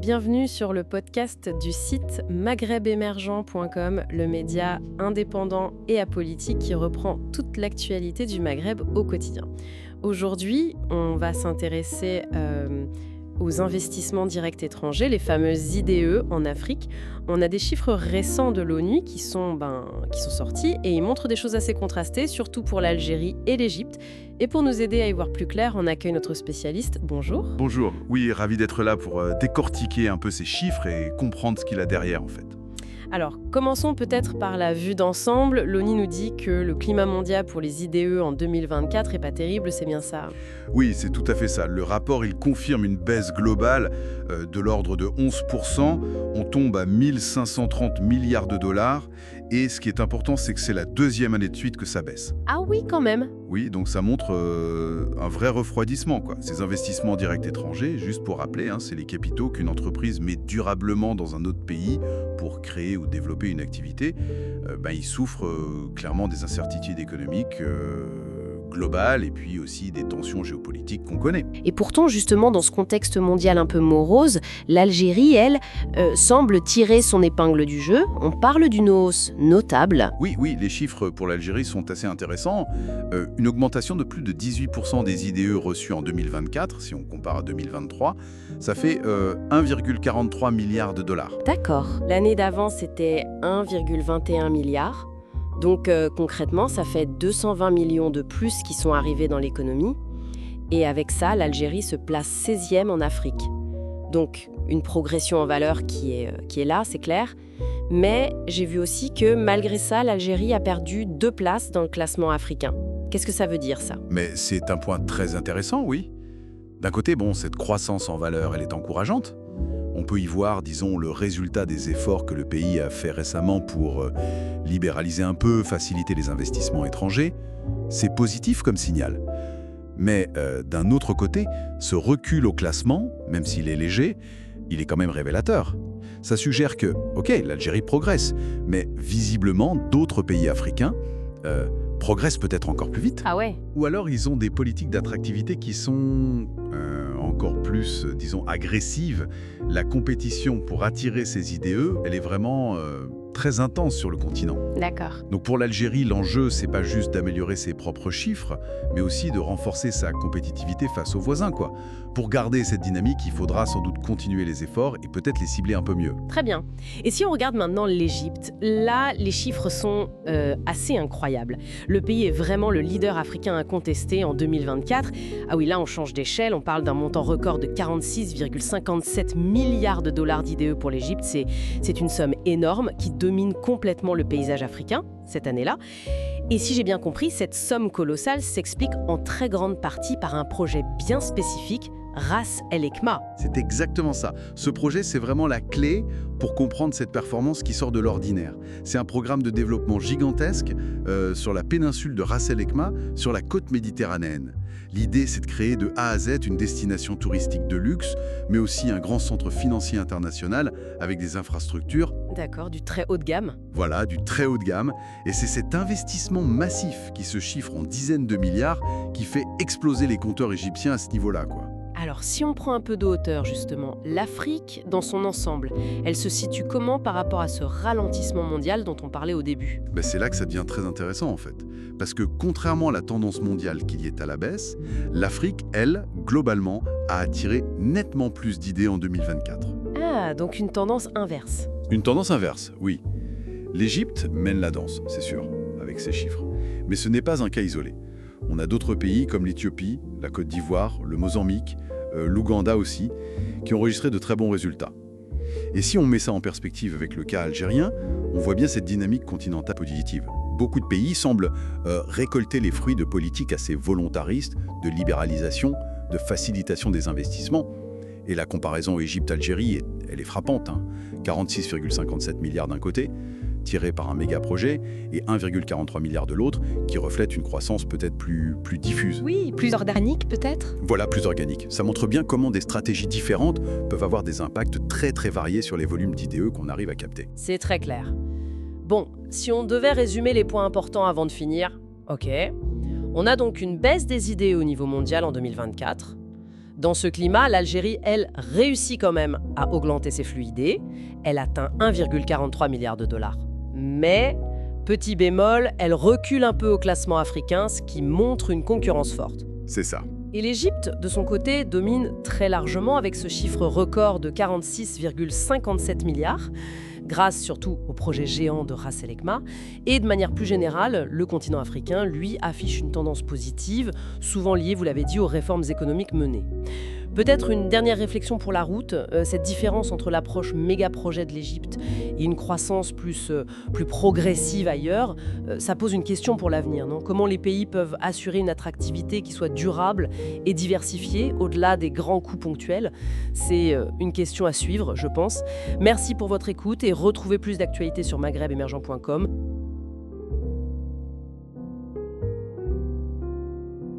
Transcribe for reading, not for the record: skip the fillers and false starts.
Bienvenue sur le podcast du site maghrebemergent.com, le média indépendant et apolitique qui reprend toute l'actualité du Maghreb au quotidien. Aujourd'hui, on va s'intéresser aux investissements directs étrangers, les fameuses IDE en Afrique. On a des chiffres récents de l'ONU qui sont sortis et ils montrent des choses assez contrastées, surtout pour l'Algérie et l'Égypte. Et pour nous aider à y voir plus clair, on accueille notre spécialiste. Bonjour. Bonjour, oui, ravi d'être là pour décortiquer un peu ces chiffres et comprendre ce qu'il a derrière en fait. Alors, commençons peut-être par la vue d'ensemble. L'ONU nous dit que le climat mondial pour les IDE en 2024 n'est pas terrible, c'est bien ça? Oui, c'est tout à fait ça. Le rapport, il confirme une baisse globale de l'ordre de 11%. On tombe à 1530 milliards de dollars. Et ce qui est important, c'est que c'est la deuxième année de suite que ça baisse. Ah oui, quand même. Oui, donc ça montre un vrai refroidissement, quoi. Ces investissements directs étrangers, juste pour rappeler, c'est les capitaux qu'une entreprise met durablement dans un autre pays pour créer ou développer une activité. Ils souffrent clairement des incertitudes économiques globales et puis aussi des tensions géopolitiques qu'on connaît. Et pourtant, justement, dans ce contexte mondial un peu morose, l'Algérie, elle, semble tirer son épingle du jeu. On parle d'une hausse notable. Oui, les chiffres pour l'Algérie sont assez intéressants. Une augmentation de plus de 18% des IDE reçus en 2024, si on compare à 2023, ça fait 1,43 milliard de dollars. D'accord. L'année d'avant, c'était 1,21 milliard. Donc concrètement, ça fait 220 millions de plus qui sont arrivés dans l'économie. Et avec ça, l'Algérie se place 16e en Afrique. Donc une progression en valeur qui est là, c'est clair. Mais j'ai vu aussi que malgré ça, l'Algérie a perdu 2 places dans le classement africain. Qu'est-ce que ça veut dire, ça? Mais c'est un point très intéressant, oui. D'un côté, cette croissance en valeur, elle est encourageante. On peut y voir, disons, le résultat des efforts que le pays a fait récemment pour libéraliser un peu, faciliter les investissements étrangers. C'est positif comme signal. Mais d'un autre côté, ce recul au classement, même s'il est léger, il est quand même révélateur. Ça suggère que, ok, l'Algérie progresse, mais visiblement, d'autres pays africains progressent peut-être encore plus vite. Ah ouais? Ou alors ils ont des politiques d'attractivité qui sont encore plus, disons, agressives. La compétition pour attirer ces IDE, elle est vraiment très intense sur le continent. D'accord. Donc pour l'Algérie, l'enjeu, c'est pas juste d'améliorer ses propres chiffres, mais aussi de renforcer sa compétitivité face aux voisins, quoi. Pour garder cette dynamique, il faudra sans doute continuer les efforts et peut-être les cibler un peu mieux. Très bien. Et si on regarde maintenant l'Égypte, là, les chiffres sont assez incroyables. Le pays est vraiment le leader africain incontesté en 2024. Ah oui, là, on change d'échelle. On parle d'un montant record de 46,57 milliards de dollars d'IDE pour l'Égypte. C'est une somme énorme qui domine complètement le paysage africain cette année-là. Et si j'ai bien compris, cette somme colossale s'explique en très grande partie par un projet bien spécifique, Ras El Ekma. C'est exactement ça. Ce projet, c'est vraiment la clé pour comprendre cette performance qui sort de l'ordinaire. C'est un programme de développement gigantesque sur la péninsule de Ras El Ekma, sur la côte méditerranéenne. L'idée, c'est de créer de A à Z une destination touristique de luxe, mais aussi un grand centre financier international avec des infrastructures. D'accord, du très haut de gamme. Voilà, du très haut de gamme. Et c'est cet investissement massif qui se chiffre en dizaines de milliards qui fait exploser les compteurs égyptiens à ce niveau-là, quoi. Alors, si on prend un peu de hauteur, justement, l'Afrique, dans son ensemble, elle se situe comment par rapport à ce ralentissement mondial dont on parlait au début? C'est là que ça devient très intéressant, en fait. Parce que contrairement à la tendance mondiale qui y est à la baisse, l'Afrique, elle, globalement, a attiré nettement plus d'idées en 2024. Ah, donc une tendance inverse. Une tendance inverse, oui. L'Égypte mène la danse, c'est sûr, avec ses chiffres. Mais ce n'est pas un cas isolé. On a d'autres pays comme l'Éthiopie, la Côte d'Ivoire, le Mozambique, l'Ouganda aussi, qui ont enregistré de très bons résultats. Et si on met ça en perspective avec le cas algérien, on voit bien cette dynamique continentale positive. Beaucoup de pays semblent récolter les fruits de politiques assez volontaristes, de libéralisation, de facilitation des investissements. Et la comparaison Égypte-Algérie, elle est frappante. 46,57 milliards d'un côté, tiré par un méga projet, et 1,43 milliard de l'autre, qui reflète une croissance peut-être plus diffuse. Oui, plus organique peut-être? Voilà, plus organique. Ça montre bien comment des stratégies différentes peuvent avoir des impacts très très variés sur les volumes d'IDE qu'on arrive à capter. C'est très clair. Bon, si on devait résumer les points importants avant de finir, ok. On a donc une baisse des IDE au niveau mondial en 2024. Dans ce climat, l'Algérie, elle, réussit quand même à augmenter ses fluidés. Elle atteint 1,43 milliard de dollars. Mais, petit bémol, elle recule un peu au classement africain, ce qui montre une concurrence forte. C'est ça. Et l'Égypte, de son côté, domine très largement avec ce chiffre record de 46,57 milliards, grâce surtout au projet géant de Ras El Khémah. Et de manière plus générale, le continent africain, lui, affiche une tendance positive, souvent liée, vous l'avez dit, aux réformes économiques menées. Peut-être une dernière réflexion pour la route, cette différence entre l'approche méga-projet de l'Égypte et une croissance plus progressive ailleurs, ça pose une question pour l'avenir, non ? Comment les pays peuvent assurer une attractivité qui soit durable et diversifiée au-delà des grands coups ponctuels ? C'est une question à suivre, je pense. Merci pour votre écoute et retrouvez plus d'actualités sur maghrebemergent.com.